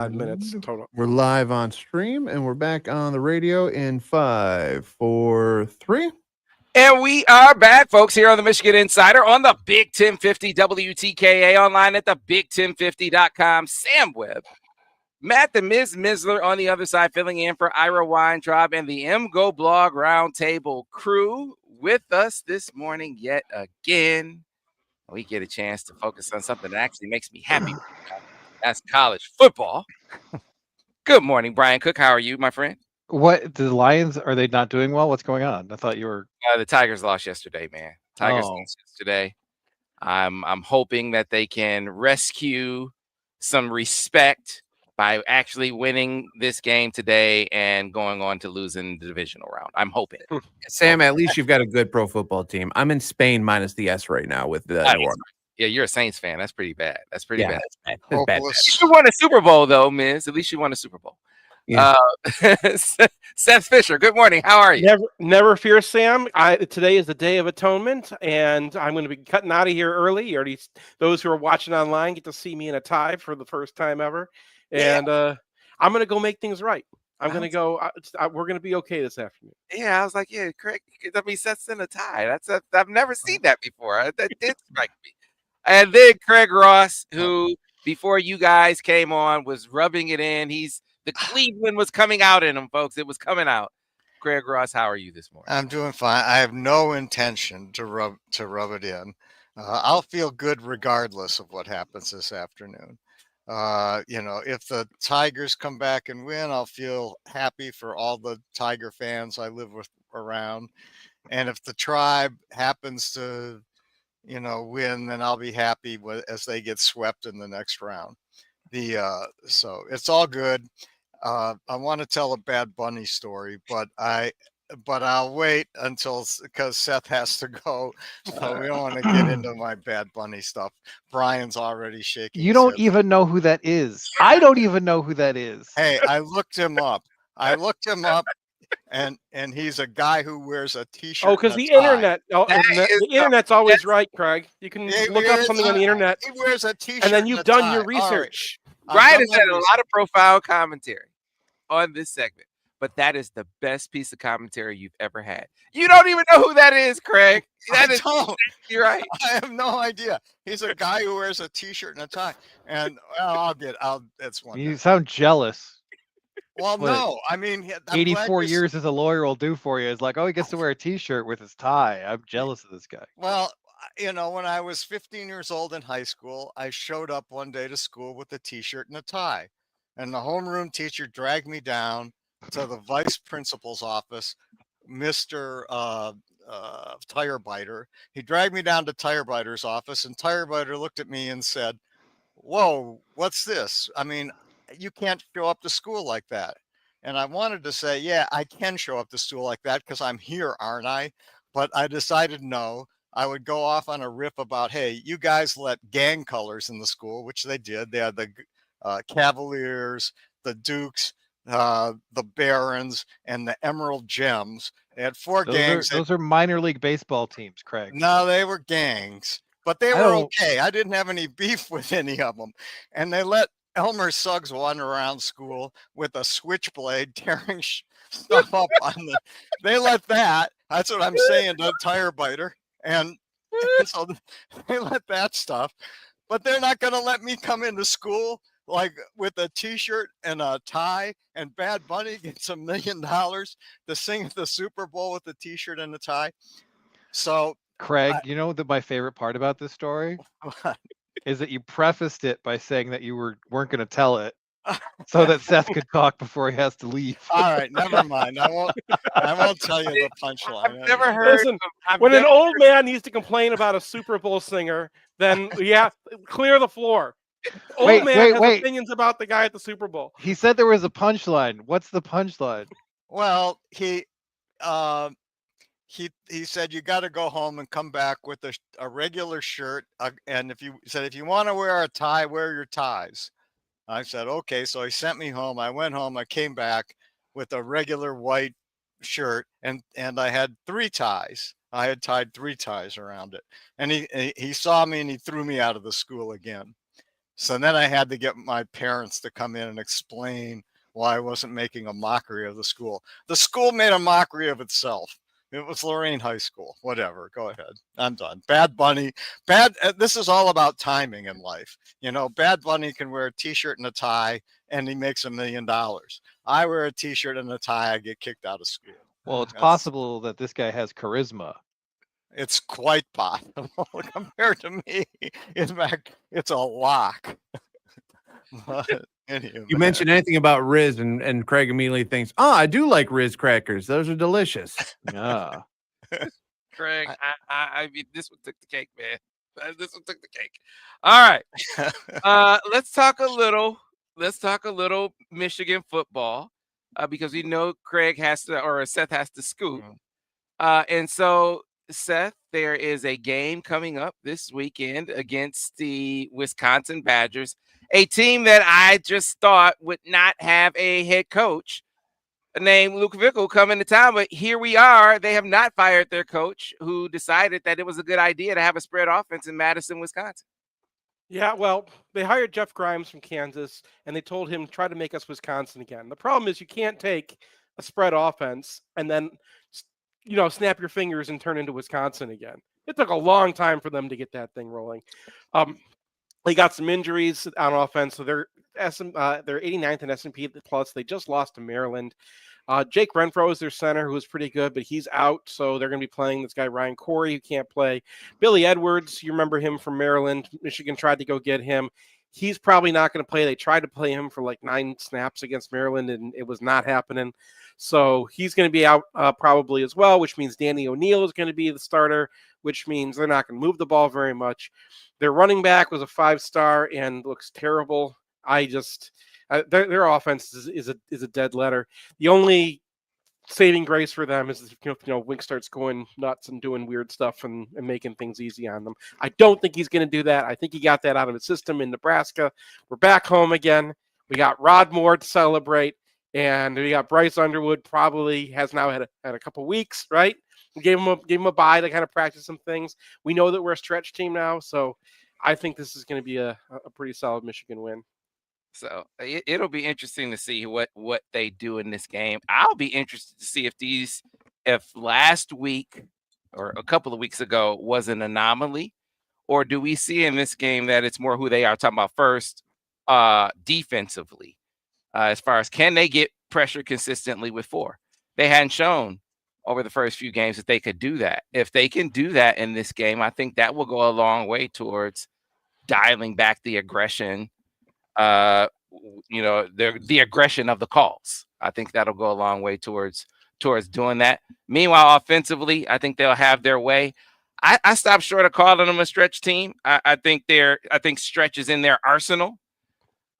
5 minutes total. We're live on stream and we're back on the radio in 5, 4, 3. And we are back, folks, here on the Michigan Insider on the Big 1050 WTKA, online at the big1050.com. Sam Webb, Matt the Ms. Misler on the other side, filling in for Ira Weintraub and the MGoBlog Roundtable crew with us this morning yet again. We get a chance to focus on something that actually makes me happy. That's college football. Good morning, Brian Cook. How are you, my friend? What, the Lions, are they not doing well? What's going on? I thought you were. The Tigers lost yesterday, man. Tigers lost yesterday. I'm hoping that they can rescue some respect by actually winning this game today and going on to losing the divisional round. I'm hoping. Sam, at least you've got a good pro football team. I'm in Spain minus the S right now with the Yeah, you're a Saints fan. That's pretty bad. That's pretty bad. That's bad. At least you won a Super Bowl, though, Miz. At least you won a Super Bowl. Yeah. Seth Fisher, good morning. How are you? Never fear, Sam. Today is the Day of Atonement, and I'm going to be cutting out of here early. Already, those who are watching online get to see me in a tie for the first time ever, and I'm going to go make things right. I'm going to go. We're going to be okay this afternoon. Yeah, I was like, yeah, Craig. I mean, Seth's in a tie. I've never seen that before. That did strike me. And then Craig Ross, who before you guys came on was rubbing it in. The Cleveland was coming out in him, folks. It was coming out. Craig Ross, how are you this morning? I'm doing fine. I have no intention to rub it in. I'll feel good regardless of what happens this afternoon. If the Tigers come back and win, I'll feel happy for all the Tiger fans I live with around. And if the Tribe happens to, win, then I'll be happy as they get swept in the next round. So it's all good. I want to tell a Bad Bunny story, but I'll wait because Seth has to go. So we don't want to get into my Bad Bunny stuff. Brian's already shaking. You don't even know who that is. I don't even know who that is. Hey, I looked him up. And he's a guy who wears a t-shirt. Oh, because the internet. The internet's always right, Craig. You can look up something on the internet. He wears a t-shirt, and then you've done your research. Brian has had a lot of profound commentary on this segment, but that is the best piece of commentary you've ever had. You don't even know who that is, Craig. You're right. I have no idea. He's a guy who wears a t-shirt and a tie. And that's one. You sound jealous. Well, no, I mean, 84 years as a lawyer will do for you. It's like, he gets to wear a t-shirt with his tie. I'm jealous of this guy. Well, when I was 15 years old in high school, I showed up one day to school with a t-shirt and a tie. And the homeroom teacher dragged me down to the vice principal's office, Mr. Tire Biter. He dragged me down to Tire Biter's office, and Tire Biter looked at me and said, "Whoa, what's this? I mean, you can't show up to school like that." And I wanted to say, yeah, I can show up to school like that because I'm here, aren't I? But I decided no. I would go off on a riff about, hey, you guys let gang colors in the school, which they did. They had the Cavaliers, the Dukes, the Barons, and the Emerald Gems. They had four gangs. Those are minor league baseball teams, Craig. No, they were gangs, but they were okay. I didn't have any beef with any of them. And they let Elmer Suggs wander around school with a switchblade tearing stuff up on the. They let that. That's what I'm saying to Tire Biter. And so they let that stuff, but they're not going to let me come into school like with a t-shirt and a tie, and Bad Bunny gets $1 million to sing at the Super Bowl with a t-shirt and a tie. So Craig, you know that my favorite part about this story is that you prefaced it by saying that you weren't going to tell it so that Seth could talk before he has to leave. All right, never mind. I won't tell you the punchline. I've never heard. Listen, when an old man needs to complain about a Super Bowl singer, then clear the floor. Old man has opinions about the guy at the Super Bowl. He said there was a punchline. What's the punchline? Well, he said you got to go home and come back with a regular shirt, and if you want to wear a tie, wear your ties. I said, okay. So he sent me home. I went home. I came back with a regular white shirt, and I had 3 ties. I had tied 3 ties around it. And he saw me and he threw me out of the school again. So then I had to get my parents to come in and explain why I wasn't making a mockery of the school. The school made a mockery of itself. It was Lorraine High School. Whatever. Go ahead. I'm done. Bad Bunny. This is all about timing in life. You know, Bad Bunny can wear a T-shirt and a tie, and he makes $1 million. I wear a T-shirt and a tie, I get kicked out of school. Well, it's possible that this guy has charisma. It's quite possible compared to me. In fact, it's a lock. But anyway, You mention anything about Riz, and Craig immediately thinks, "Oh, I do like Riz crackers. Those are delicious." Yeah. Craig, I mean, this one took the cake, man. This one took the cake. All right. Let's talk a little Michigan football, because we know Craig has to, or Seth has to scoop. And so, Seth, there is a game coming up this weekend against the Wisconsin Badgers, a team that I just thought would not have a head coach named Luke Fickell coming to town. But here we are. They have not fired their coach, who decided that it was a good idea to have a spread offense in Madison, Wisconsin. Yeah, well, they hired Jeff Grimes from Kansas, and they told him, try to make us Wisconsin again. The problem is you can't take a spread offense and then, snap your fingers and turn into Wisconsin again. It took a long time for them to get that thing rolling. They got some injuries on offense, so they're 89th in S&P plus. They just lost to Maryland. Jake Renfro is their center, who is pretty good, but he's out, so they're going to be playing this guy Ryan Corey, who can't play. Billy Edwards, you remember him from Maryland. Michigan tried to go get him. He's probably not going to play. They tried to play him for like 9 snaps against Maryland, and it was not happening. So he's going to be out probably as well, which means Danny O'Neal is going to be the starter, which means they're not going to move the ball very much. Their running back was a 5-star and looks terrible. Their offense is a dead letter. The only saving grace for them is Wink starts going nuts and doing weird stuff and making things easy on them. I don't think he's going to do that. I think he got that out of his system in Nebraska. We're back home again. We got Rod Moore to celebrate, and we got Bryce Underwood. Probably has now had a couple weeks, right? We gave him a bye to kind of practice some things. We know that we're a stretch team now, so I think this is going to be a pretty solid Michigan win. So it'll be interesting to see what they do in this game. I'll be interested to see if last week or a couple of weeks ago was an anomaly, or do we see in this game that it's more who they are talking about first defensively, as far as can they get pressure consistently with 4? They hadn't shown over the first few games that they could do that. If they can do that in this game, I think that will go a long way towards dialing back the aggression. The aggression of the calls. I think that'll go a long way towards doing that. Meanwhile, offensively, I think they'll have their way. I stopped short of calling them a stretch team. I think stretch is in their arsenal.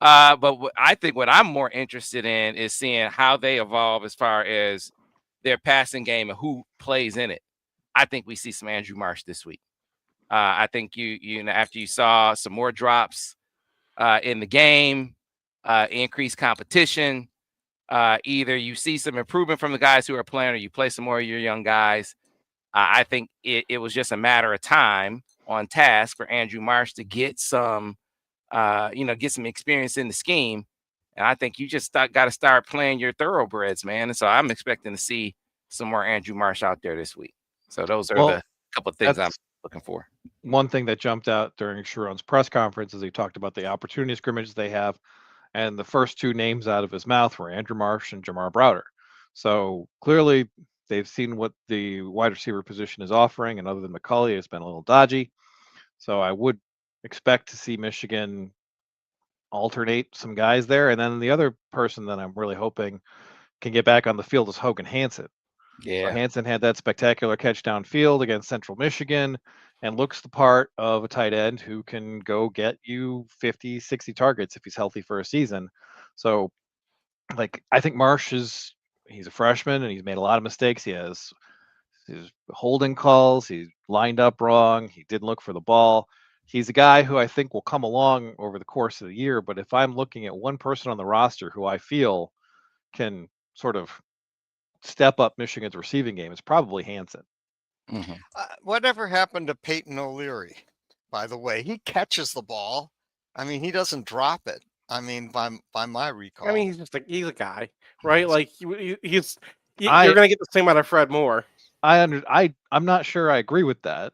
But I think what I'm more interested in is seeing how they evolve as far as their passing game and who plays in it. I think we see some Andrew Marsh this week. I think after you saw some more drops in the game, increased competition, either you see some improvement from the guys who are playing, or you play some more of your young guys. I think it was just a matter of time on task for Andrew Marsh to get some experience in the scheme. And I think you just got to start playing your thoroughbreds, man. And so I'm expecting to see some more Andrew Marsh out there this week. So those are the couple of things I'm looking for. One thing that jumped out during Sharon's press conference is he talked about the opportunity scrimmages they have, and the first 2 names out of his mouth were Andrew Marsh and Jamar Browder. So clearly they've seen what the wide receiver position is offering, and other than McCulley, it's been a little dodgy. So I would expect to see Michigan alternate some guys there. And then the other person that I'm really hoping can get back on the field is Hogan Hansen. Yeah. So Hansen had that spectacular catch downfield against Central Michigan and looks the part of a tight end who can go get you 50, 60 targets if he's healthy for a season. So, I think Marsh he's a freshman and he's made a lot of mistakes. He has his holding calls. He's lined up wrong. He didn't look for the ball. He's a guy who I think will come along over the course of the year. But if I'm looking at one person on the roster who I feel can sort of step up Michigan's receiving game, it's probably Hansen. Whatever happened to Peyton O'Leary? By the way, he catches the ball. I mean, he doesn't drop it. I mean, by my recall. I mean, he's a guy, right? Like he's you're I gonna get the same out of Fred Moore. I'm not sure I agree with that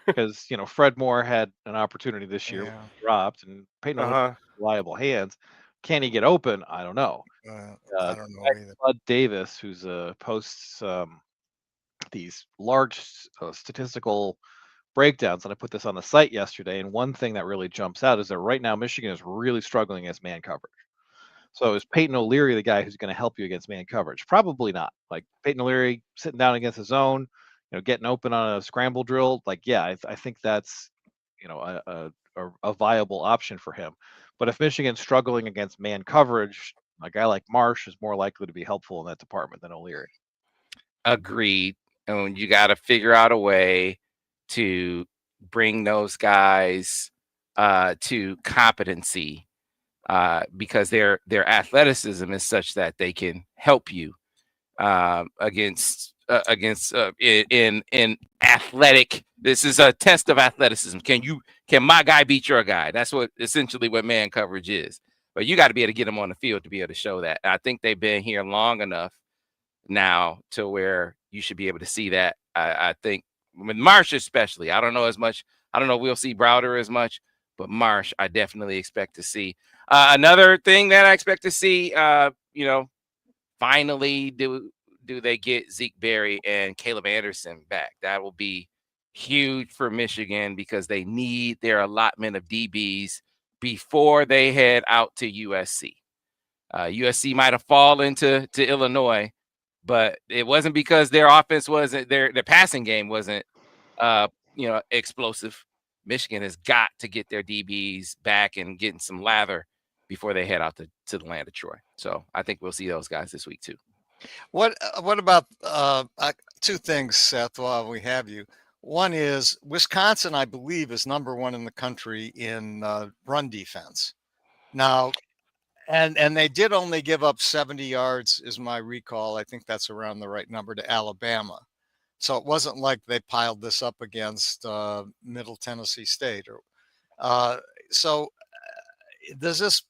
because Fred Moore had an opportunity this year, Yeah. dropped, and Peyton Uh O'Leary huh. has reliable hands. Can he get open? I don't know. I don't know either. Bud Davis, who's posts these large statistical breakdowns, and I put this on the site yesterday. And one thing that really jumps out is that right now Michigan is really struggling against man coverage. So is Peyton O'Leary the guy who's going to help you against man coverage? Probably not. Like Peyton O'Leary sitting down against his zone, getting open on a scramble drill. Like, yeah, I think that's a viable option for him. But if Michigan's struggling against man coverage, a guy like Marsh is more likely to be helpful in that department than O'Leary. Agreed. And you got to figure out a way to bring those guys to competency because their athleticism is such that they can help you against in athletic. This is a test of athleticism. Can my guy beat your guy? That's what essentially what man coverage is. But you got to be able to get them on the field to be able to show that. I think they've been here long enough now to where you should be able to see that. I think with Marsh especially, I don't know as much. I don't know if we'll see Browder as much, but Marsh, I definitely expect to see. Another thing that I expect to see, finally do they get Zeke Berry and Caleb Anderson back? That will be huge for Michigan because they need their allotment of DBs before they head out to USC. USC might have fallen to Illinois, but it wasn't because their offense wasn't their passing game wasn't explosive. Michigan has got to get their DBs back and getting some lather before they head out to the land of Troy. So I think we'll see those guys this week too. What about two things, Seth, while we have you? One is Wisconsin, I believe, is number one in the country in run defense. Now, and they did only give up 70 yards, is my recall. I think that's around the right number to Alabama. So it wasn't like they piled this up against Middle Tennessee State. Does this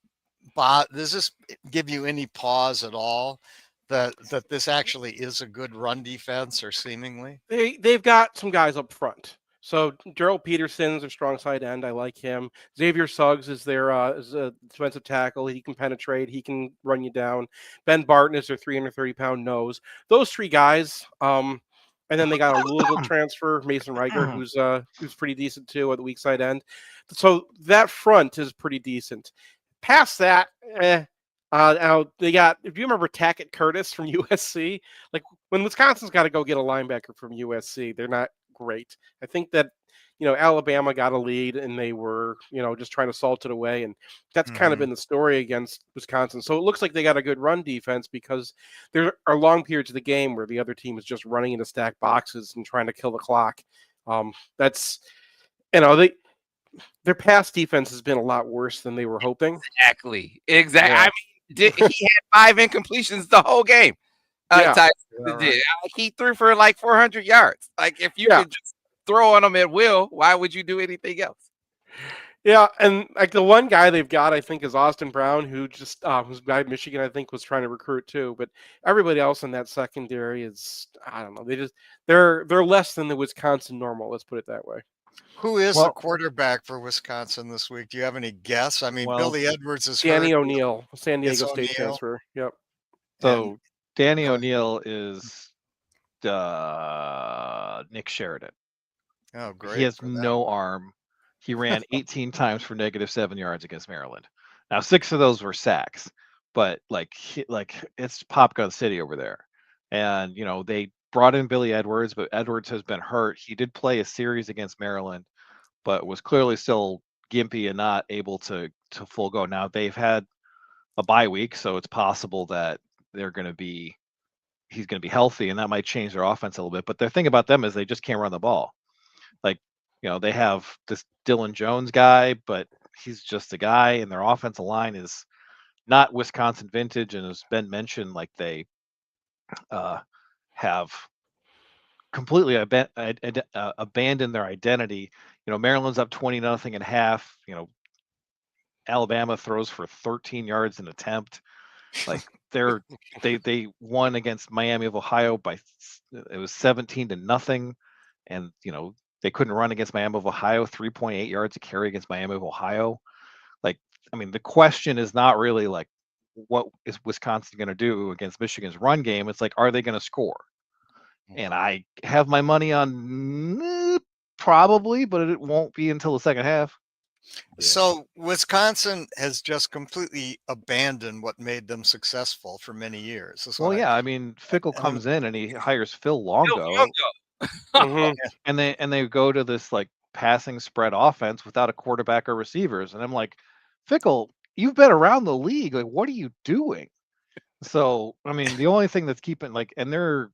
give you any pause at all that this actually is a good run defense, or seemingly? They've got some guys up front. So Gerald Peterson's a strong side end. I like him. Xavier Suggs is their is a defensive tackle. He can penetrate. He can run you down. Ben Barton is their 330-pound nose. Those three guys. And then they got a Louisville transfer, Mason Riker, who's pretty decent too at the weak side end. So that front is pretty decent. Past that, now they got. If you remember Tackett Curtis from USC, like when Wisconsin's got to go get a linebacker from USC, they're not great. I think that Alabama got a lead and they were just trying to salt it away, and that's kind of been the story against Wisconsin. So it looks like they got a good run defense because there are long periods of the game where the other team is just running into stacked boxes and trying to kill the clock. That's their pass defense has been a lot worse than they were hoping. Exactly. Yeah. I mean, he had 5 incompletions the whole game. He threw for like 400 yards. Like if you could just throw on him at will, why would you do anything else? Yeah, and like the one guy they've got, I think, is Austin Brown, who just who's guy Michigan, I think, was trying to recruit too. But everybody else in that secondary is, I don't know, they're less than the Wisconsin normal. Let's put it that way. Who is the quarterback for Wisconsin this week? Do you have any guess? I mean, Billy Edwards is Danny O'Neal, San Diego State transfer. Yep. So Danny O'Neal is Nick Sheridan. Oh, great. He has no arm. He ran 18 times for -7 yards against Maryland. Now 6 of those were sacks, but it's Pop Gun City over there. And they brought in Billy Edwards, but Edwards has been hurt. He did play a series against Maryland, but was clearly still gimpy and not able to full go. Now they've had a bye week, so it's possible that he's going to be healthy, and that might change their offense a little bit. But the thing about them is they just can't run the ball. Like, they have this Dylan Jones guy, but he's just a guy, and their offensive line is not Wisconsin vintage. And as Ben mentioned, like they have completely abandoned their identity. Maryland's up 20-0 at half. Alabama throws for 13 yards an attempt. Like they won against Miami of Ohio it was 17-0, and they couldn't run against Miami of Ohio, 3.8 yards a carry against Miami of Ohio. Like, I mean, the question is not really like what is Wisconsin going to do against Michigan's run game. It's like, are they going to score? And I have my money on probably, but it won't be until the second half. So Wisconsin has just completely abandoned what made them successful for many years. Well, yeah, I mean, Fickle comes in and he hires Phil Longo, Mhm. and they go to this like passing spread offense without a quarterback or receivers, and I'm like, Fickle, you've been around the league, like, what are you doing? So, I mean, the only thing that's keeping and the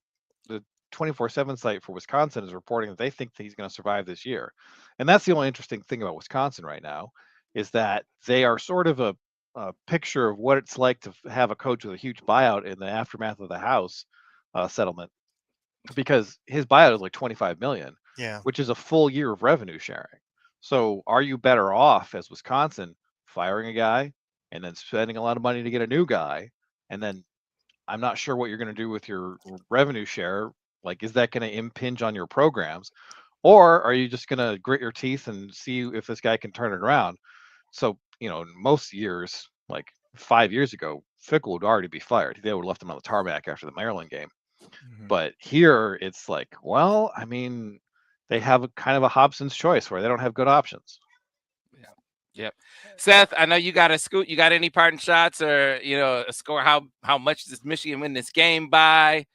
24/7 site for Wisconsin is reporting that they think that he's going to survive this year. And that's the only interesting thing about Wisconsin right now is that they are sort of a picture of what it's like to have a coach with a huge buyout in the aftermath of the House settlement, because his buyout is like 25 million, Yeah. which is a full year of revenue sharing. So are you better off as Wisconsin firing a guy and then spending a lot of money to get a new guy, and then I'm not sure what you're going to do with your revenue share. Like, is that going to impinge on your programs? Or are you just going to grit your teeth and see if this guy can turn it around? So, in most years, like 5 years ago, Fickle would already be fired. They would have left him on the tarmac after the Maryland game. But here it's like, well, I mean, they have a kind of a Hobson's choice where they don't have good options. Yep. Seth, I know you got a scoot. You got any parting shots or a score? How much does Michigan win this game by?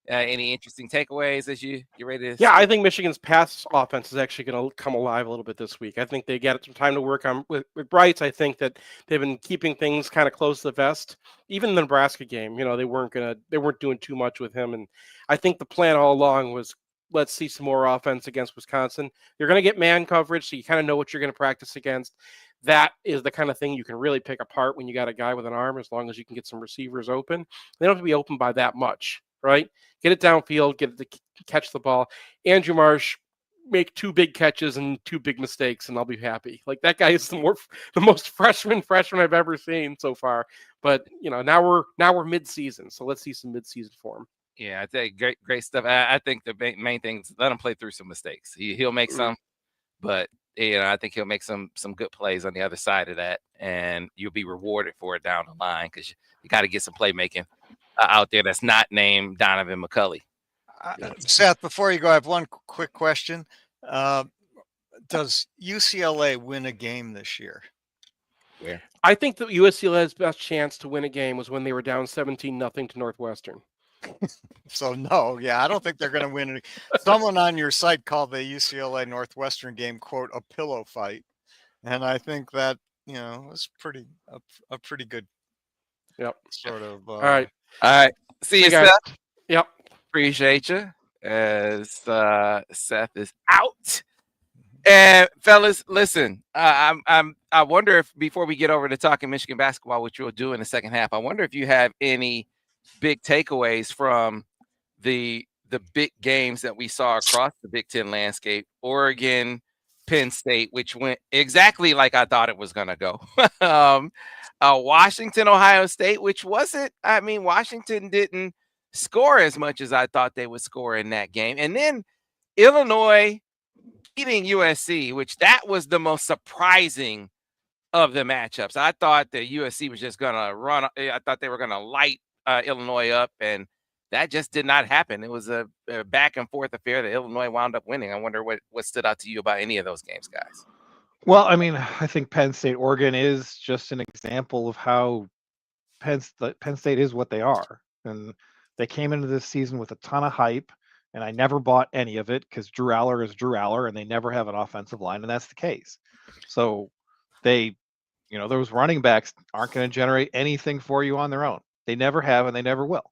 Any interesting takeaways as you ready to? Yeah, I think Michigan's pass offense is actually going to come alive a little bit this week. I think they got some time to work on with Brights. I think that they've been keeping things kind of close to the vest. Even the Nebraska game, they weren't doing too much with him. And I think the plan all along was, let's see some more offense against Wisconsin. You're going to get man coverage, so you kind of know what you're going to practice against. That is the kind of thing you can really pick apart when you got a guy with an arm, as long as you can get some receivers open. They don't have to be open by that much, right? Get it downfield, get it to catch the ball. Andrew Marsh, make 2 big catches and 2 big mistakes, and I'll be happy. Like, that guy is the most freshman I've ever seen so far. But now we're mid-season, so let's see some mid-season form. Yeah, I think great stuff. I think the main thing is let him play through some mistakes. He'll make some, but I think he'll make some good plays on the other side of that, and you'll be rewarded for it down the line, because you got to get some playmaking out there that's not named Donovan McCulley. Seth, before you go, I have one quick question. Does UCLA win a game this year? Where? I think that UCLA's best chance to win a game was when they were down 17-0 to Northwestern. So no, I don't think they're going to win any. Someone on your site called the UCLA Northwestern game, quote, a pillow fight, and I think that was a pretty good sort of. All right. See you, guys. Seth. Yep. Appreciate you. As Seth is out. And fellas, listen, I wonder if, before we get over to talking Michigan basketball, which we'll do in the second half, I wonder if you have any big takeaways from the big games that we saw across the Big Ten landscape. Oregon, Penn State, which went exactly like I thought it was going to go. Washington, Ohio State, which wasn't, Washington didn't score as much as I thought they would score in that game. And then Illinois beating USC, which that was the most surprising of the matchups. I thought that USC was just going to run. I thought they were going to light Illinois up, and that just did not happen. It was a back and forth affair that Illinois wound up winning. I wonder what stood out to you about any of those games, guys. Well, I mean, I think Penn State, Oregon is just an example of how Penn State is what they are. And they came into this season with a ton of hype, and I never bought any of it because Drew Aller is Drew Aller, and they never have an offensive line, and that's the case. So they, those running backs aren't going to generate anything for you on their own. They never have, and they never will.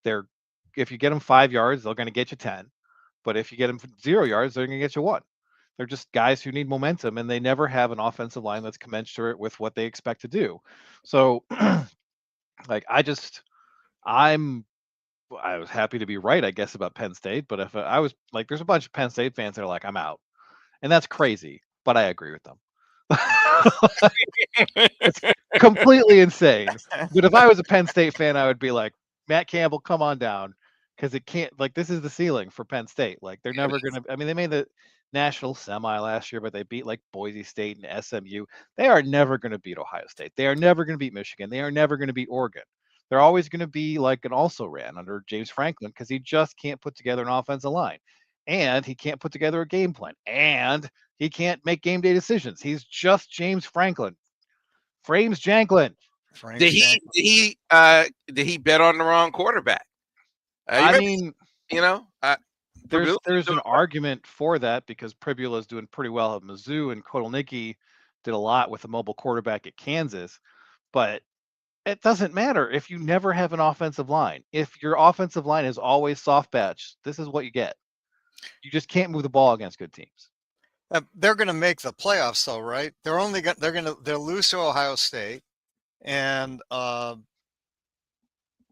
If you get them 5 yards, they're going to get you 10. But if you get them 0 yards, they're going to get you 1. They're just guys who need momentum, and they never have an offensive line that's commensurate with what they expect to do. So, like, I was happy to be right, I guess, about Penn State. But if I was like, there's a bunch of Penn State fans that are like, I'm out. And that's crazy, but I agree with them. It's completely insane. But if I was a Penn State fan, I would be like, Matt Campbell, come on down, because it can't. Like, this is the ceiling for Penn State. Like, they're never gonna. I mean, they made the national semi last year, but they beat like Boise State and SMU. They are never going to beat Ohio State. They are never going to beat Michigan. They are never going to beat Oregon. They're always going to be like an also ran under James Franklin because he just can't put together an offensive line, and he can't put together a game plan, and he can't make game day decisions. He's just James Franklin. Frames Janklin. Did he bet on the wrong quarterback? I mean, there's an argument for that because Pribula is doing pretty well at Mizzou, and Kotelnicki did a lot with a mobile quarterback at Kansas. But it doesn't matter if you never have an offensive line. If your offensive line is always soft patch, this is what you get. You just can't move the ball against good teams. They're going to make the playoffs, though, right? They'll lose to Ohio State, and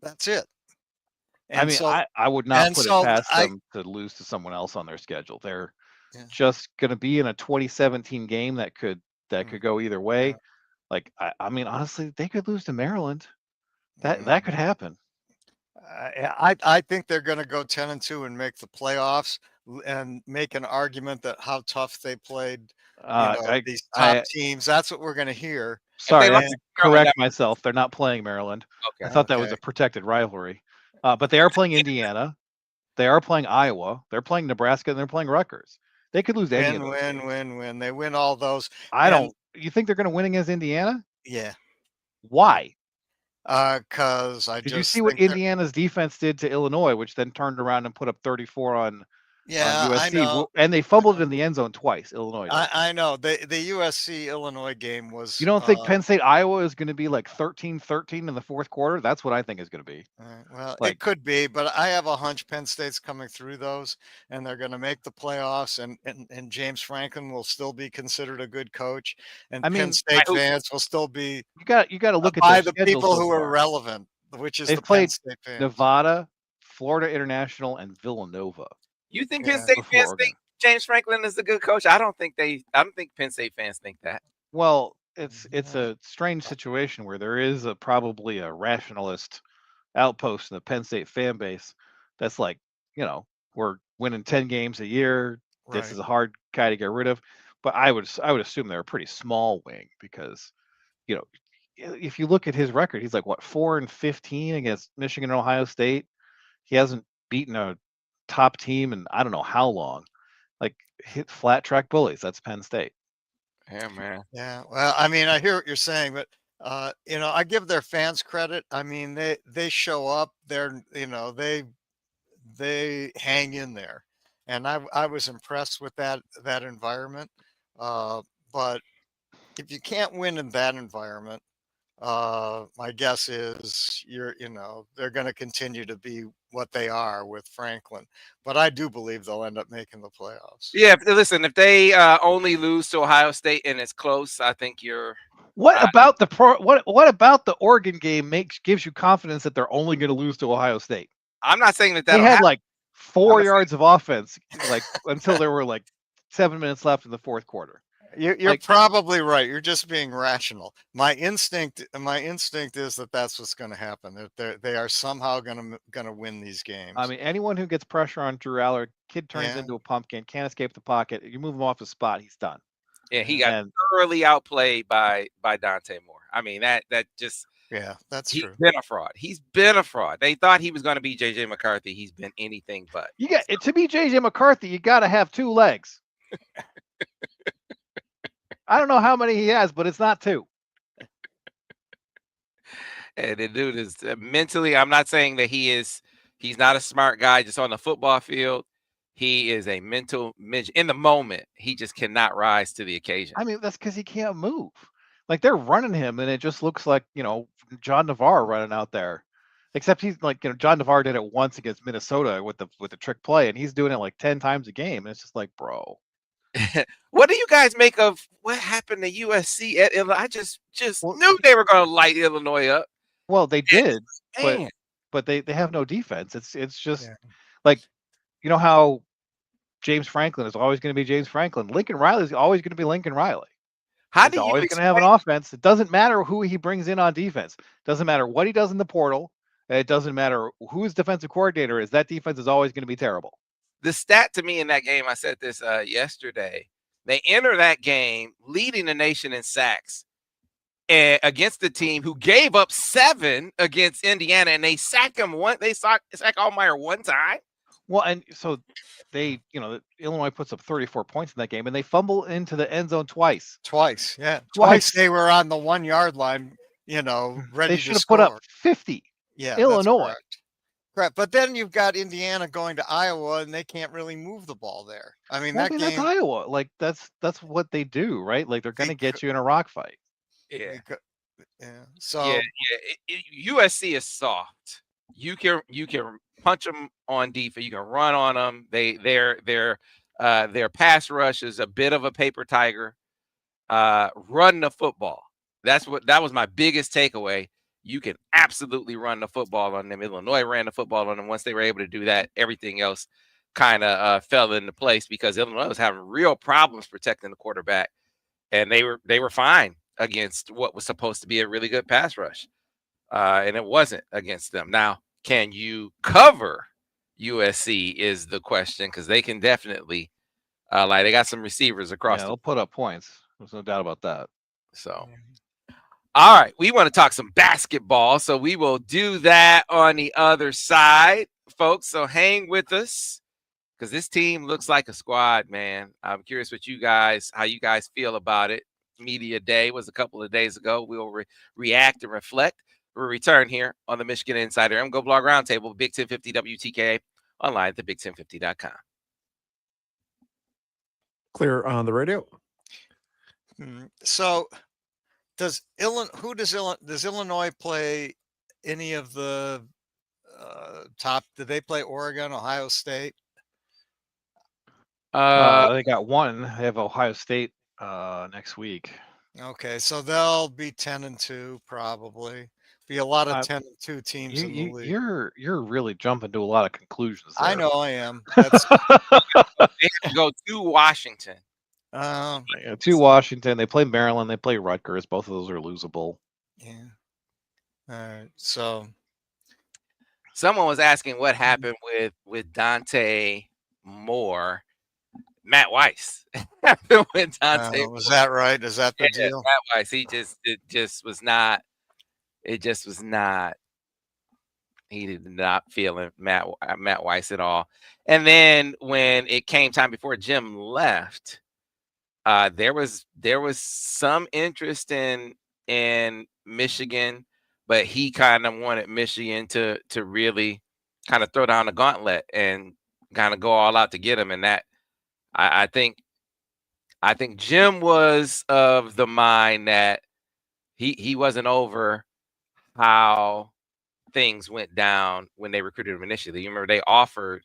that's it. And I mean, I would not put it past them to lose to someone else on their schedule. They're just going to be in a 2017 game that could go either way. Yeah. Like, I mean, honestly, they could lose to Maryland. That could happen. I think they're going to go 10-2 and make the playoffs and make an argument that how tough they played these top teams. That's what we're going to hear. Sorry, I have to correct myself. They're not playing Maryland. Okay, I thought that was a protected rivalry. But they are playing Indiana. They are playing Iowa. They're playing Nebraska, and they're playing Rutgers. They could lose any of those. Win. They win all those. You think they're going to win against Indiana? Yeah. Why? Because did you see what Indiana's defense did to Illinois, which then turned around and put up 34 on USC? I know. And they fumbled it in the end zone twice. Illinois. I know. The USC Illinois game was. You don't think Penn State Iowa is going to be like 13-13 in the fourth quarter? That's what I think is going to be. Well, it could be, but I have a hunch Penn State's coming through those, and they're going to make the playoffs. And James Franklin will still be considered a good coach, and Penn State fans will still be. You got to look at by the people who are relevant, which is they've played Nevada, Florida International, and Villanova. You think Penn State fans think James Franklin is a good coach? I don't think Penn State fans think that. Well, it's a strange situation where there is probably a rationalist outpost in the Penn State fan base that's like, we're winning 10 games a year. Right. This is a hard guy to get rid of. But I would assume they're a pretty small wing because, if you look at his record, he's like 4-15 against Michigan and Ohio State. He hasn't beaten a top team and I don't know how long. Like, hit flat track bullies. That's Penn State. Yeah, man. Yeah. Well, I mean, I hear what you're saying, but I give their fans credit. I mean, they show up. They hang in there, and I was impressed with that environment. But if you can't win in that environment, my guess is they're going to continue to be what they are with Franklin, but I do believe they'll end up making the playoffs. Yeah, listen, if they only lose to Ohio State and it's close, I think you're. What about the Oregon game gives you confidence that they're only going to lose to Ohio State? I'm not saying that they had like 4 yards of offense until there were 7 minutes left in the fourth quarter. You're probably right. You're just being rational. My instinct is that that's what's going to happen. They are somehow going to win these games. I mean, anyone who gets pressure on Drew Aller, kid turns into a pumpkin, can't escape the pocket. You move him off the spot, he's done. Yeah, he got thoroughly outplayed by Dante Moore. I mean, that just that's true. He's been a fraud. He's been a fraud. They thought he was going to be JJ McCarthy. He's been anything but. To be JJ McCarthy, you got to have 2 legs. I don't know how many he has, but it's not 2. And the dude is mentally, I'm not saying that he's not a smart guy just on the football field. He is a mental midget. In the moment, he just cannot rise to the occasion. I mean, that's because he can't move. Like, they're running him, and it just looks like, John Navarre running out there. Except he's like, John Navarre did it once against Minnesota with the trick play, and he's doing it 10 times a game. And it's just like, bro. What do you guys make of what happened to USC at Illinois? I just knew they were going to light Illinois up. Well, they did, but they have no defense. It's just how James Franklin is always going to be James Franklin. Lincoln Riley is always going to be Lincoln Riley. How He's do you always going to have an explain offense. It doesn't matter who he brings in on defense. Doesn't matter what he does in the portal. It doesn't matter who his defensive coordinator is. That defense is always going to be terrible. the stat to me in that game? I said this yesterday. They enter that game leading the nation in sacks against the team who gave up 7 against Indiana, and they sacked him they sack Allmeyer one time. Well, and so they, Illinois puts up 34 points in that game, and they fumble into the end zone twice. Twice, yeah. Twice. They were on the 1 yard line, ready They to should have score. put up 50. Yeah, Illinois. That's correct. But then you've got Indiana going to Iowa, and they can't really move the ball there. I mean, that That's game. Iowa. Like that's what they do, right? Like they're going to get you in a rock fight. Yeah. So USC is soft. You can punch them on defense. You can run on them. Their pass rush is a bit of a paper tiger. Run the football. That was my biggest takeaway. You can absolutely run the football on them. Illinois ran the football on them. Once they were able to do that, everything else kind of fell into place because Illinois was having real problems protecting the quarterback, and they were fine against what was supposed to be a really good pass rush, and it wasn't against them. Now, can you cover USC is the question, because they can definitely they got some receivers across. Yeah, they'll put up points. There's no doubt about that. So, all right, we want to talk some basketball, so we will do that on the other side, folks. So hang with us, because this team looks like a squad, man. I'm curious how you guys feel about it. Media Day was a couple of days ago. We'll react and reflect. We'll return here on the Michigan Insider MGoBlog Roundtable, Big 1050 WTKA, online at thebig1050.com. Clear on the radio. So does Illinois play any of the top? Did they play Oregon, Ohio State? They got one. They have Ohio State next week. Okay, so they'll be 10-2 probably. Be a lot of 10-2 teams in the league. You're really jumping to a lot of conclusions there. I know I am. That's They have to go to Washington. To Washington. They play Maryland. They play Rutgers. Both of those are losable. Yeah. All right. So someone was asking what happened with Dante Moore. Matt Weiss happened with Dante. Was that right? Is that the deal? Matt Weiss. He was not he did not feel Matt Weiss at all. And then when it came time before Jim left, there was some interest in Michigan, but he kind of wanted Michigan to really kind of throw down the gauntlet and kind of go all out to get him. And that I think Jim was of the mind that he wasn't over how things went down when they recruited him initially. You remember they offered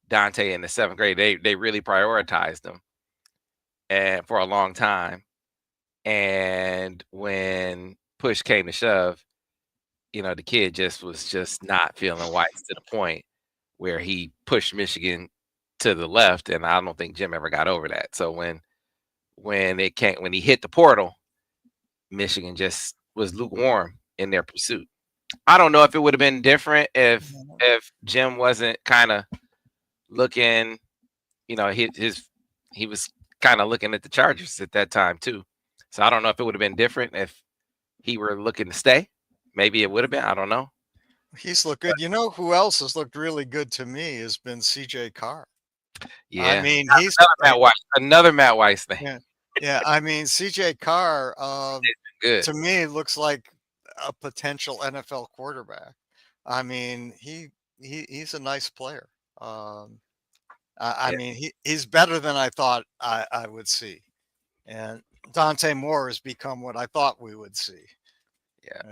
Dante in the 7th grade. They really prioritized him and for a long time. And when push came to shove, the kid was just not feeling Weiss to the point where he pushed Michigan to the left. And I don't think Jim ever got over that. So when he hit the portal, Michigan just was lukewarm in their pursuit. I don't know if it would have been different if Jim wasn't kind of looking, he was kind of looking at the Chargers at that time too. So I don't know if it would have been different if he were looking to stay. Maybe it would have been. I don't know. He's looked good. You know who else has looked really good to me has been CJ Carr. Yeah. I mean, he's another Matt Weiss thing. Yeah. Yeah. I mean, CJ Carr good. To me looks like a potential NFL quarterback. I mean, he's a nice player. I mean, he's better than I thought I would see. And Dante Moore has become what I thought we would see. Yeah.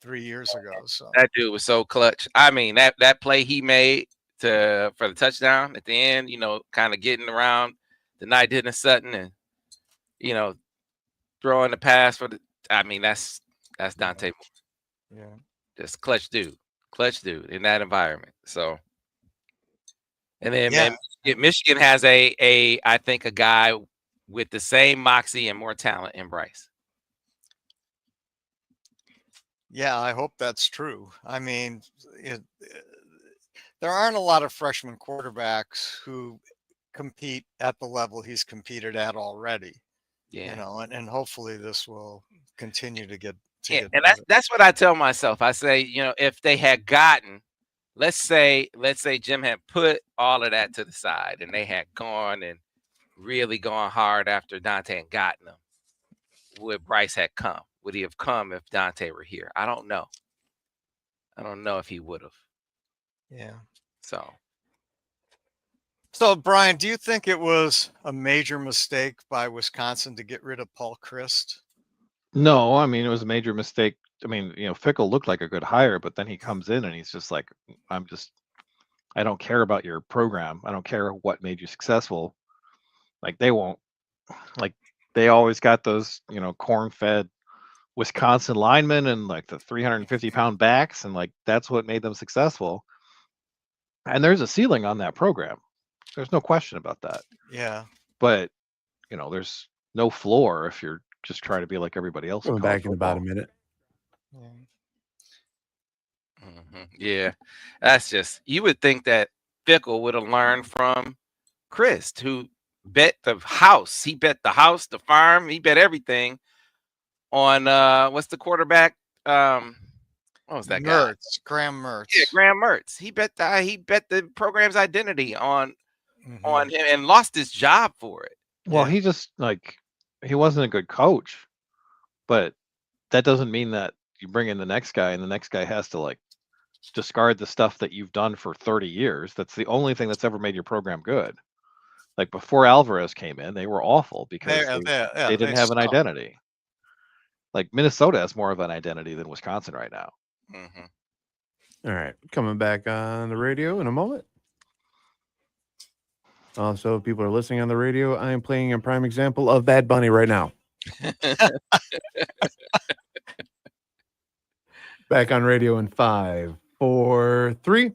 3 years ago. So that dude was so clutch. I mean, that play he made for the touchdown at the end, kind of getting around the night Dennis Sutton and, throwing the pass that's Dante Moore. Yeah. Just clutch dude in that environment. So, and then Michigan has I think a guy with the same moxie and more talent in Bryce. Yeah, I hope that's true. I mean, there aren't a lot of freshman quarterbacks who compete at the level he's competed at already. Yeah. You know, and hopefully this will continue to get Yeah, get and better. that's what I tell myself. I say, you know, if they had gotten, let's say Jim had put all of that to the side and they had gone and really gone hard after Dante and gotten them, would Bryce had come? Would he have come if Dante were here? I don't know. I don't know if he would have. Yeah. So Brian, do you think it was a major mistake by Wisconsin to get rid of Paul Christ? No, I mean, it was a major mistake. I mean, Fickle looked like a good hire, but then he comes in and he's just like, I don't care about your program. I don't care what made you successful. Like they won't, like they always got those, corn-fed Wisconsin linemen and like the 350-pound backs, and like that's what made them successful. And there's a ceiling on that program. There's no question about that. Yeah. But there's no floor if you're just trying to be like everybody else. Coming back in about a minute. Yeah, that's just, you would think that Fickle would have learned from Chris, who bet the house. He bet the house, the farm. He bet everything on what's the quarterback? What was that guy? Graham Mertz. Yeah, Graham Mertz. He bet the program's identity on Mhm. him and lost his job for it. Well, Yeah. he just he wasn't a good coach, but that doesn't mean that you bring in the next guy and the next guy has to discard the stuff that you've done for 30 years. That's the only thing that's ever made your program good. Like before Alvarez came in, they were awful because they didn't have an identity. Like Minnesota has more of an identity than Wisconsin right now. Mm-hmm. All right. Coming back on the radio in a moment. Also, if people are listening on the radio, I am playing a prime example of Bad Bunny right now. Back on radio in 5, 4, 3.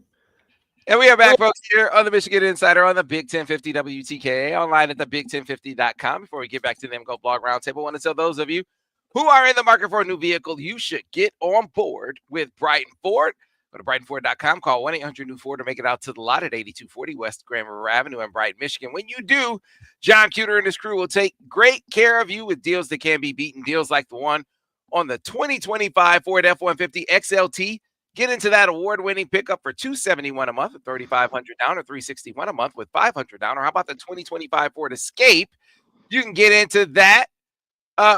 And we are back, folks, here on the Michigan Insider on the Big 1050 WTKA, online at the big1050.com. Before we get back to the MGoBlog Roundtable, I want to tell those of you who are in the market for a new vehicle, you should get on board with Brighton Ford. Go to BrightonFord.com, call 1-800-NEW-FORD to make it out to the lot at 8240 West Grand River Avenue in Brighton, Michigan. When you do, John Cuter and his crew will take great care of you with deals that can be beaten, deals like the one on the 2025 Ford F-150 XLT. Get into that award-winning pickup for $271 a month with $3,500 down, or $361 a month with $500 down. Or how about the 2025 Ford Escape? You can get into that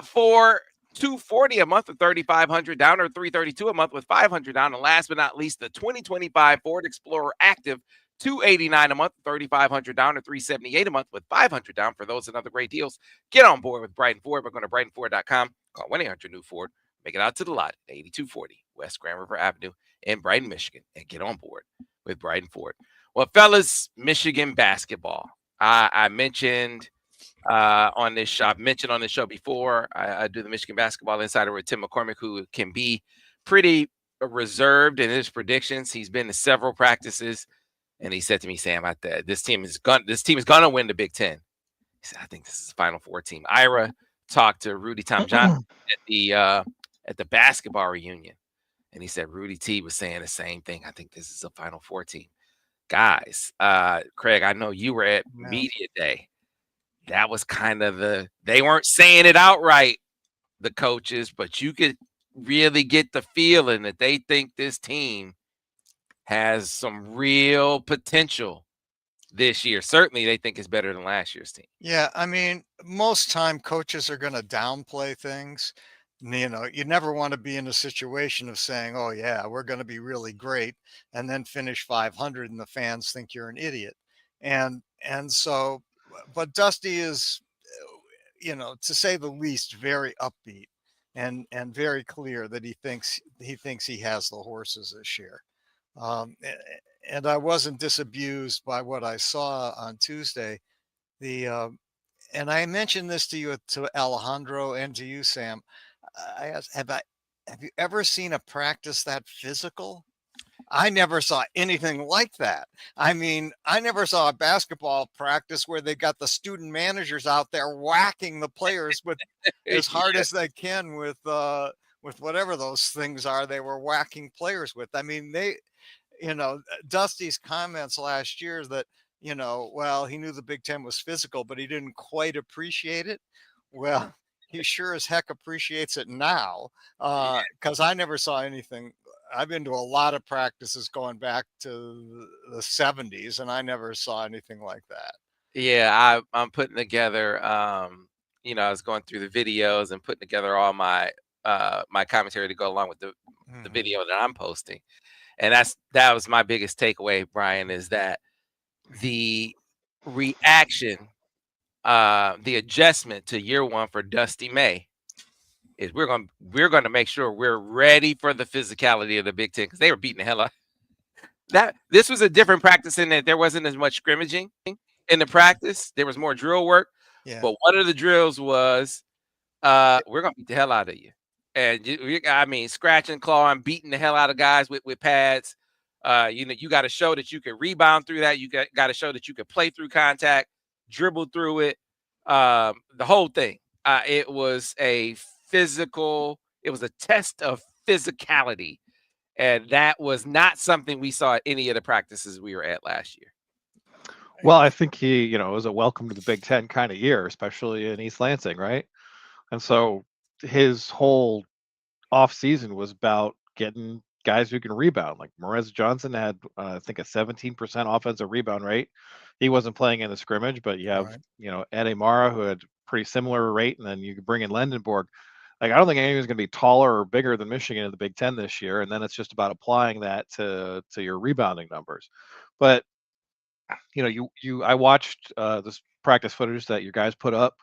for $240 a month with $3,500 down, or $332 a month with $500 down. And last but not least, the 2025 Ford Explorer Active, $289 a month, $3,500 down, or $378 a month with $500 down. For those and other great deals, get on board with Brighton Ford by going to BrightonFord.com. Call 1-800-NEW-FORD. Make it out to the lot at 8240 West Grand River Avenue in Brighton, Michigan, and get on board with Brighton Ford. Well, fellas, Michigan basketball. I mentioned on this show. I've mentioned on this show before. I do the Michigan Basketball Insider with Tim McCormick, who can be pretty reserved in his predictions. He's been to several practices, and he said to me, "Sam, this team is gonna win the Big Ten." He said, "I think this is the Final Four team." Ira talked to Rudy Tom Johnson at the basketball reunion, and he said Rudy T was saying the same thing. I think this is a Final Four team. Guys, Craig, I know you were at Media Day. That was kind of they weren't saying it outright, the coaches, but you could really get the feeling that they think this team has some real potential this year. Certainly they think it's better than last year's team. Yeah, I mean, most time coaches are going to downplay things. You know, you never want to be in a situation of saying, "Oh yeah, we're going to be really great," and then finish 500 and the fans think you're an idiot. And so, but Dusty is, to say the least, very upbeat and very clear that he thinks he has the horses this year. And I wasn't disabused by what I saw on Tuesday. And I mentioned this to Alejandro and to you, Sam. I asked, have you ever seen a practice that physical? I never saw anything like that. I mean, I never saw a basketball practice where they got the student managers out there whacking the players with as hard Yeah. as they can with whatever those things are they were whacking players with. I mean, Dusty's comments last year that, well, he knew the Big Ten was physical, but he didn't quite appreciate it. Well, he sure as heck appreciates it now, because I never saw anything. I've been to a lot of practices going back to the 70s, and I never saw anything like that. Yeah, I'm putting together. I was going through the videos and putting together all my my commentary to go along with the Mhm. video that I'm posting, and that was my biggest takeaway, Brian, is that the reaction, the adjustment to year one for Dusty May is we're gonna make sure we're ready for the physicality of the Big Ten, because they were beating the hell out. That this was a different practice in that there wasn't as much scrimmaging in the practice. There was more drill work, Yeah. but one of the drills was we're gonna beat the hell out of you. And I mean, scratching, clawing, beating the hell out of guys with pads. You got to show that you can rebound through that. You got to show that you can play through contact, dribble through it, the whole thing. It was a physical. It was a test of physicality, and that was not something we saw at any of the practices we were at last year. Well, I think he, it was a welcome to the Big Ten kind of year, especially in East Lansing, right? And so his whole off season was about getting guys who can rebound. Like Morez Johnson had, I think, a 17% offensive rebound rate. He wasn't playing in the scrimmage, but you have, Right. Ed Amara, who had pretty similar rate, and then you could bring in Lendenborg. Like, I don't think anyone's going to be taller or bigger than Michigan in the Big Ten this year, and then it's just about applying that to your rebounding numbers. But I watched this practice footage that your guys put up,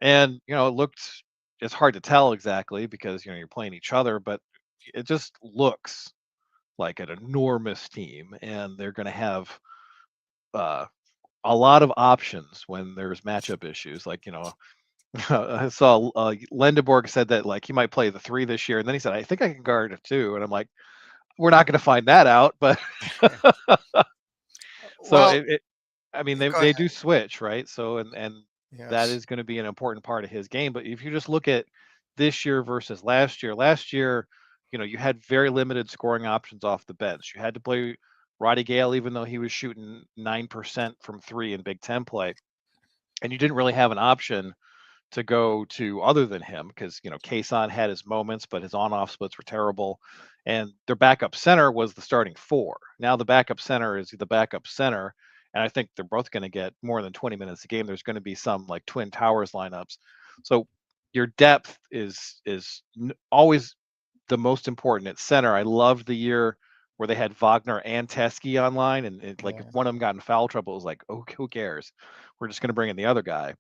and it looked. It's hard to tell exactly because you're playing each other, but it just looks like an enormous team, and they're going to have uh, a lot of options when there's matchup issues. Like I saw Lendeborg said that like he might play the 3 this year, and then he said, "I think I can guard a 2," and I'm like, "We're not going to find that out," but so Well, I mean, go they ahead. do switch, right? So and that Yes. is going to be an important part of his game. But if you just look at this year versus last year, you had very limited scoring options off the bench. You had to play Roddy Gale, even though he was shooting 9% from 3 in Big Ten play, and you didn't really have an option to go to other than him because Kason had his moments, but his on-off splits were terrible. And their backup center was the starting 4. Now the backup center is the backup center, and I think they're both going to get more than 20 minutes a game. There's going to be some like Twin Towers lineups. So your depth is always the most important at center. I loved the year where they had Wagner and Teskey online, and like if Yeah. one of them got in foul trouble, it was like, oh, who cares? We're just going to bring in the other guy,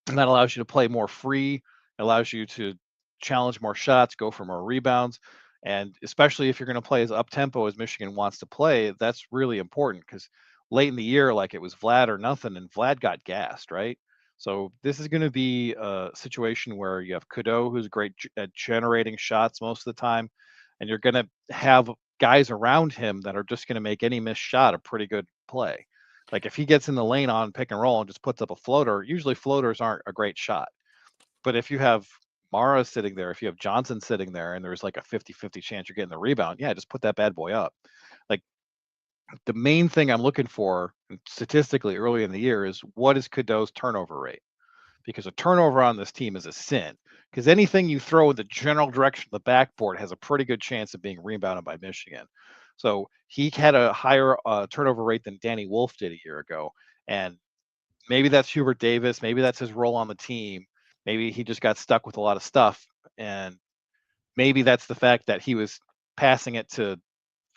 and that allows you to play more free, allows you to challenge more shots, go for more rebounds, and especially if you're going to play as up tempo as Michigan wants to play, that's really important because late in the year, like it was Vlad or nothing, and Vlad got gassed, right? So this is going to be a situation where you have Cadeau, who's great at generating shots most of the time, and you're going to have guys around him that are just going to make any missed shot a pretty good play. Like if he gets in the lane on pick and roll and just puts up a floater, usually floaters aren't a great shot. But if you have Mara sitting there, if you have Johnson sitting there and there's like a 50-50 chance you're getting the rebound, yeah, just put that bad boy up. Like the main thing I'm looking for statistically early in the year is what is Cadeau's turnover rate? Because a turnover on this team is a sin. Because anything you throw in the general direction of the backboard has a pretty good chance of being rebounded by Michigan. So he had a higher turnover rate than Danny Wolf did a year ago. And maybe that's Hubert Davis. Maybe that's his role on the team. Maybe he just got stuck with a lot of stuff. And maybe that's the fact that he was passing it to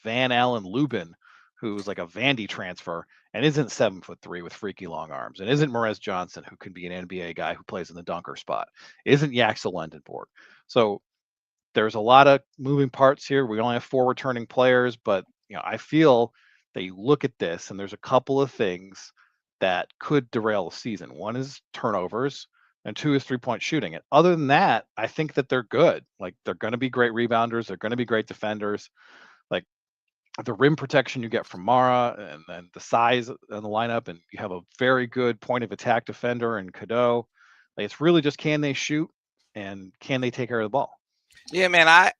Van Allen Lubin, who's like a Vandy transfer and isn't 7'3" with freaky long arms, and isn't Morez Johnson, who could be an NBA guy who plays in the dunker spot, isn't Yaxel Lendenborg. So there's a lot of moving parts here. We only have 4 returning players, but I feel that you look at this and there's a couple of things that could derail the season. One is turnovers, and 2 is 3-point shooting. And other than that, I think that they're good. Like they're going to be great rebounders. They're going to be great defenders. Like the rim protection you get from Mara, and then the size in the lineup, and you have a very good point of attack defender in Cadeau. Like, it's really just, can they shoot and can they take care of the ball? Yeah, man.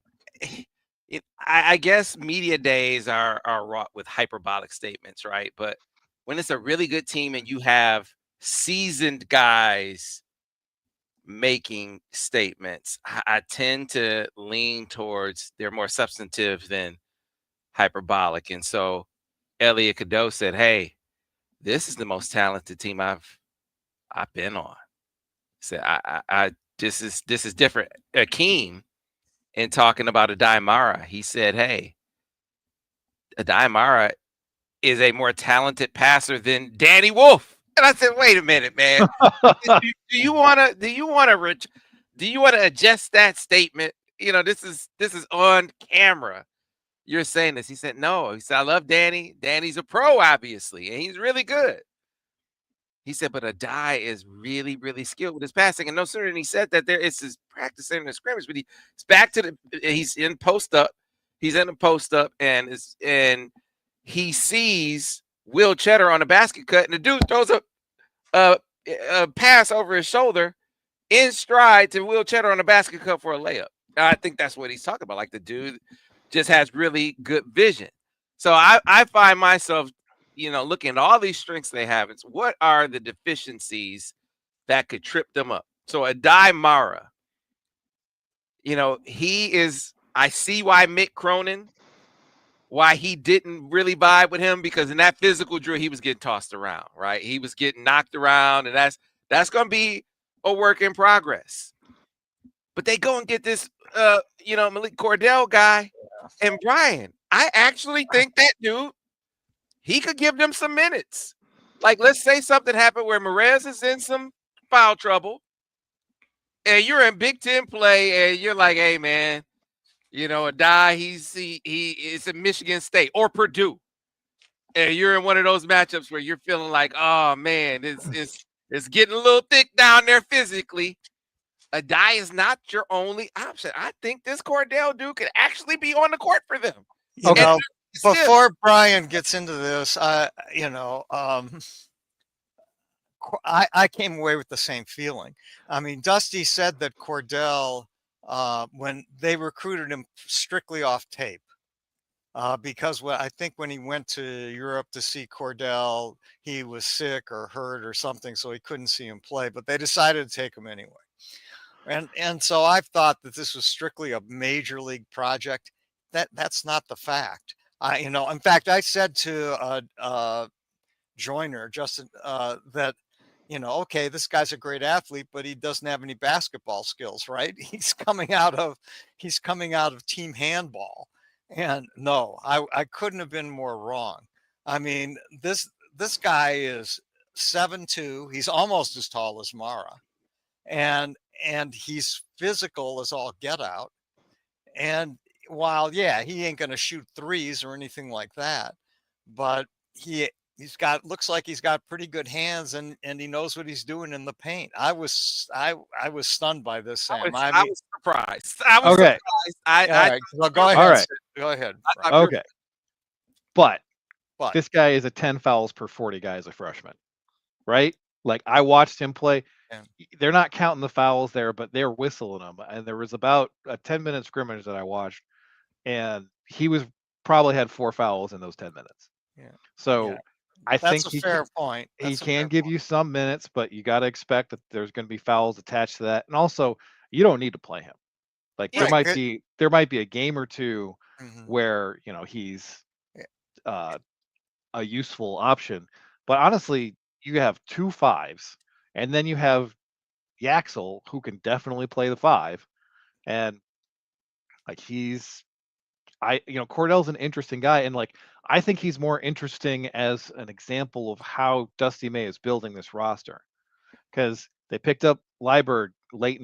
I guess media days are wrought with hyperbolic statements, right? But when it's a really good team and you have seasoned guys making statements, I tend to lean towards they're more substantive than hyperbolic. And so Elliot Cadeau said, "Hey, this is the most talented team I've been on." Said, this is different." Akeem, in talking about Adai Mara, he said, "Hey, Adai Mara is a more talented passer than Danny Wolf." And I said, "Wait a minute, man. do you want to adjust that statement? This is on camera. You're saying this." He said, "No." He said, "I love Danny. Danny's a pro, obviously, and he's really good." He said, "But Adai is really, really skilled with his passing." And no sooner than he said that, it's his practicing in the scrimmage, but he's back to he's in post up. He's in the post up, and he sees Will Cheddar on a basket cut, and the dude throws a pass over his shoulder in stride to Will Cheddar on a basket cut for a layup. Now, I think that's what he's talking about. Like, the dude just has really good vision. So I find myself, looking at all these strengths they have. It's what are the deficiencies that could trip them up? So Adai Mara, he is. I see why Mick Cronin, why he didn't really vibe with him, because in that physical drill he was getting tossed around, right? He was getting knocked around, and that's going to be a work in progress. But they go and get this, Malik Cordell guy, and Brian. I actually think that dude, he could give them some minutes. Like, let's say something happened where Merez is in some foul trouble, and you're in Big Ten play, and you're like, "Hey, man, Adai, he is in Michigan State or Purdue," and you're in one of those matchups where you're feeling like, "Oh man, it's getting a little thick down there physically." Adai is not your only option. I think this Cordell dude could actually be on the court for them. Before Brian gets into this, I came away with the same feeling. I mean, Dusty said that Cordell, when they recruited him strictly off tape, because I think when he went to Europe to see Cordell, he was sick or hurt or something, so he couldn't see him play, but they decided to take him anyway. And so I've thought that this was strictly a major league project. That's not the fact. In fact, I said to Joyner, Justin, that, okay, this guy's a great athlete, but he doesn't have any basketball skills, right? He's coming out of team handball. And no, I couldn't have been more wrong. I mean, this guy is 7'2". He's almost as tall as Mara. And he's physical as all get out. And while, he ain't going to shoot threes or anything like that, but looks like he's got pretty good hands, and he knows what he's doing in the paint. I was stunned by this, Sam. I was surprised. I was surprised. Well, go ahead. All right. Go ahead. Okay. But this guy is a 10 fouls per 40 guy as a freshman, right? Like, I watched him play. They're not counting the fouls there, but they're whistling them. And there was about a 10-minute scrimmage that I watched, and he probably had 4 fouls in those 10 minutes. Yeah. So I think that's a fair point. He can give you some minutes, but you got to expect that there's going to be fouls attached to that. And also, you don't need to play him. Like, there might be a game or two where, he's a useful option. But honestly, you have 2 5s. And then you have Yaxel, who can definitely play the 5. And like, Cordell's an interesting guy. And like, I think he's more interesting as an example of how Dusty May is building this roster, because they picked up Liburd late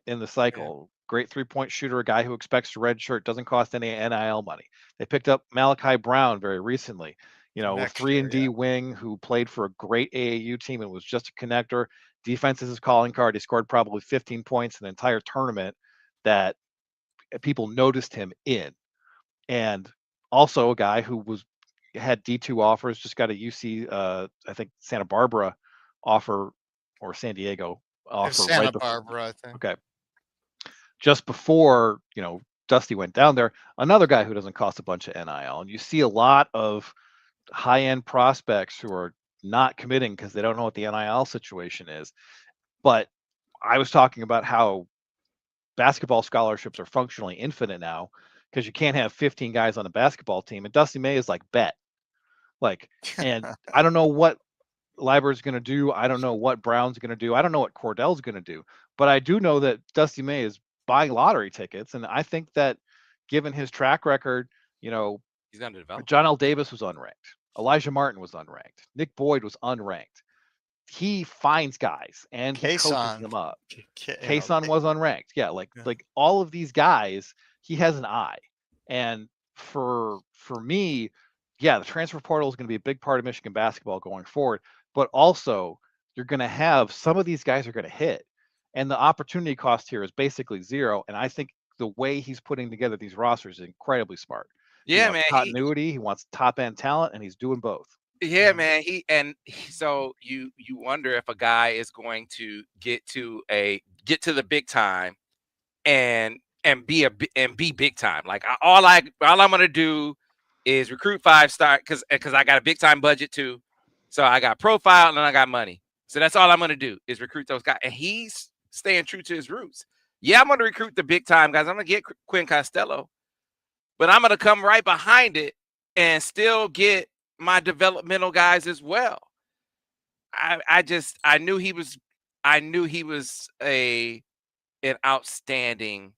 in the cycle. Great 3-point shooter, a guy who expects to redshirt, doesn't cost any NIL money. They picked up Malachi Brown very recently. A 3-and-D wing who played for a great AAU team and was just a connector. Defense is his calling card. He scored probably 15 points in the entire tournament that people noticed him in. And Also a guy who had D2 offers, just got a UC, I think Santa Barbara offer, or San Diego offer Santa Barbara, I think. Okay. Just before, Dusty went down there, another guy who doesn't cost a bunch of NIL. And you see a lot of high-end prospects who are not committing because they don't know what the NIL situation is. But I was talking about how basketball scholarships are functionally infinite now because you can't have 15 guys on a basketball team. And Dusty May is like, bet. And I don't know what Library's going to do. I don't know what Brown's going to do. I don't know what Cordell's going to do. But I do know that Dusty May is buying lottery tickets. And I think that given his track record, He's underdeveloped. John L. Davis was unranked. Elijah Martin was unranked. Nick Boyd was unranked. He finds guys and he coaches them up. Kason was unranked. Yeah, like all of these guys, he has an eye. And for me, yeah, the transfer portal is going to be a big part of Michigan basketball going forward. But also, you're going to have some of these guys are going to hit, and the opportunity cost here is basically zero. And I think the way he's putting together these rosters is incredibly smart. Yeah, man. Continuity. He wants top end talent, and he's doing both. Yeah, man. So you wonder if a guy is going to get to the big time and be big time. Like all I'm gonna do is recruit 5-star because I got a big time budget too. So I got profile and I got money. So that's all I'm gonna do is recruit those guys. And he's staying true to his roots. Yeah, I'm gonna recruit the big time guys. I'm gonna get Quinn Costello, but I'm gonna come right behind it and still get my developmental guys as well. I knew he was an outstanding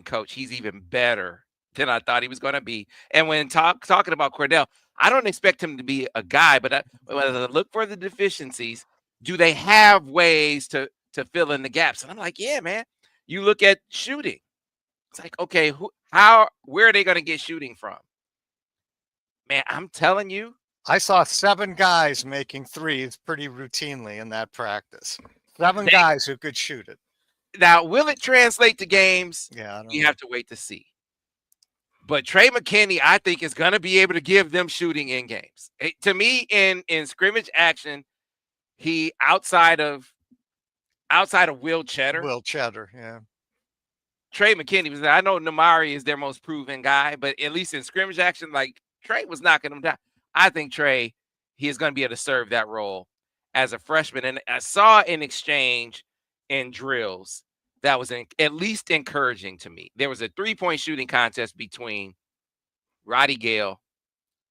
coach. He's even better than I thought he was going to be. And when talking about Cordell, I don't expect him to be a guy, but when I look for the deficiencies, do they have ways to fill in the gaps? And I'm like, yeah, man. You look at shooting. It's like, okay, where are they going to get shooting from? Man, I'm telling you. I saw 7 guys making threes pretty routinely in that practice. 7 guys who could shoot it. Now, will it translate to games? Yeah, you have to wait to see. But Trey McKinney, I think, is going to be able to give them shooting in games. To me, in scrimmage action, he outside of Will Cheddar. Yeah. Trey McKinney was. I know Namari is their most proven guy, but at least in scrimmage action, like Trey was knocking him down. I think Trey, he is going to be able to serve that role as a freshman. And I saw an exchange in drills that was at least encouraging to me. There was a 3-point shooting contest between Roddy Gale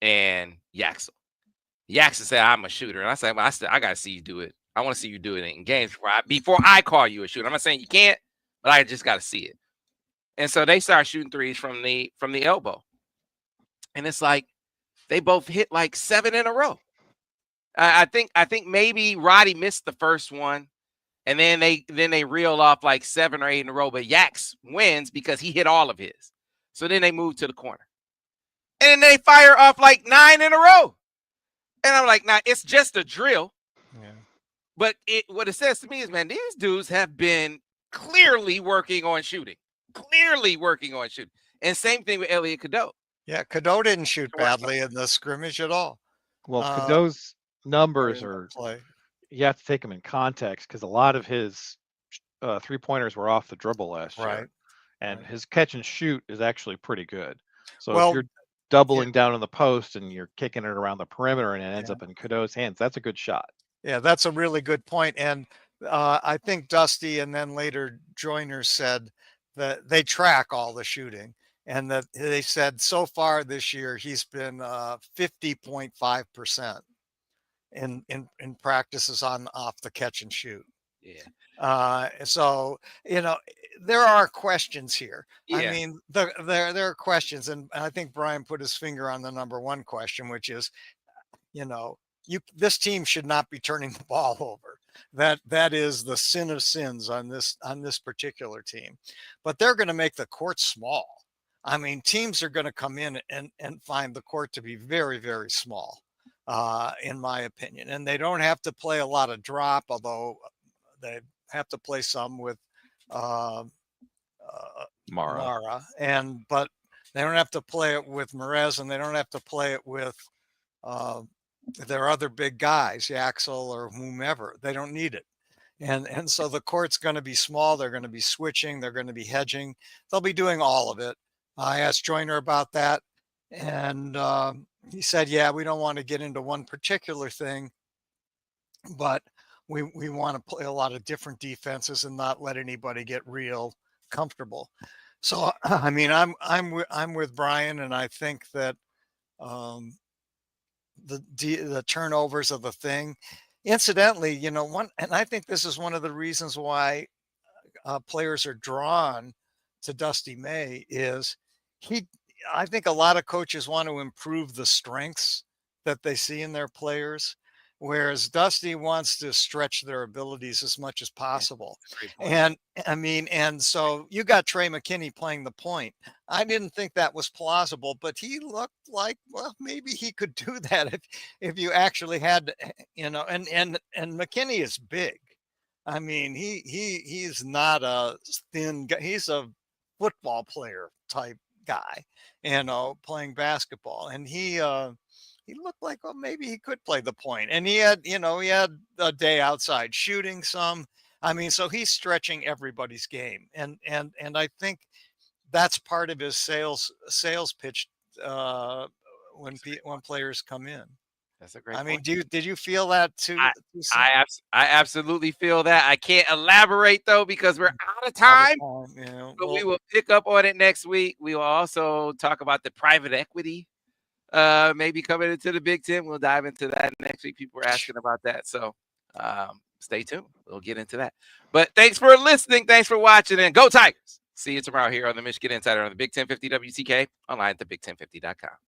and Yaxel. Yaxel said, "I'm a shooter," and I said, "Well, I got to see you do it. I want to see you do it in games before I call you a shooter." I'm not saying you can't, but I just got to see it. And so they start shooting threes from the elbow, and it's like they both hit like 7 in a row. I think maybe Roddy missed the first one, and then they reel off like 7 or 8 in a row. But Yax wins because he hit all of his. So then they move to the corner, and then they fire off like 9 in a row. And I'm like, nah, it's just a drill. Yeah. But what it says to me is, man, these dudes have been clearly working on shooting. And same thing with Elliot Cadeau. Yeah, Cadeau didn't shoot badly in the scrimmage at all. Well, Cadeau's numbers you have to take them in context because a lot of his 3-pointers were off the dribble last year. And his catch and shoot is actually pretty good. So if you're doubling down on the post and you're kicking it around the perimeter and it ends up in Cadeau's hands, that's a good shot. Yeah, that's a really good point. And I think Dusty and then later Joyner said that they track all the shooting. And that they said so far this year, he's been 50.5% in practices off the catch and shoot. Yeah. So, there are questions here. Yeah. I mean, there are questions. And I think Brian put his finger on the number one question, which is, this team should not be turning the ball over. That is the sin of sins on this particular team. But they're going to make the court small. I mean, teams are going to come in and find the court to be very, very small, in my opinion. And they don't have to play a lot of drop, although they have to play some with Mara. But They don't have to play it with Merez, and they don't have to play it with their other big guys, Yaxel or whomever. They don't need it. And so the court's going to be small. They're going to be switching. They're going to be hedging. They'll be doing all of it. I asked Joyner about that, and he said, yeah, we don't want to get into one particular thing, but we want to play a lot of different defenses and not let anybody get real comfortable. So I mean, I'm with Brian, and I think that the turnovers of the thing. Incidentally, and I think this is one of the reasons why players are drawn to Dusty May is I think a lot of coaches want to improve the strengths that they see in their players, whereas Dusty wants to stretch their abilities as much as possible. And I mean, and so you got Trey McKinney playing the point. I didn't think that was plausible, but he looked like, well, maybe he could do that if you actually had, and McKinney is big. I mean, he's not a thin guy. He's a football player type guy, playing basketball. And he looked like, well, maybe he could play the point. And he had a day outside shooting some. I mean, so he's stretching everybody's game. And I think that's part of his sales pitch when players come in. That's a great. I mean, point. did you feel that too? I absolutely feel that. I can't elaborate though because we're out of time. But we will pick up on it next week. We will also talk about the private equity maybe coming into the Big Ten. We'll dive into that next week. People were asking about that. So stay tuned. We'll get into that. But thanks for listening. Thanks for watching. And go Tigers. See you tomorrow here on the Michigan Insider on the Big 1050 WTK online at the Big1050.com.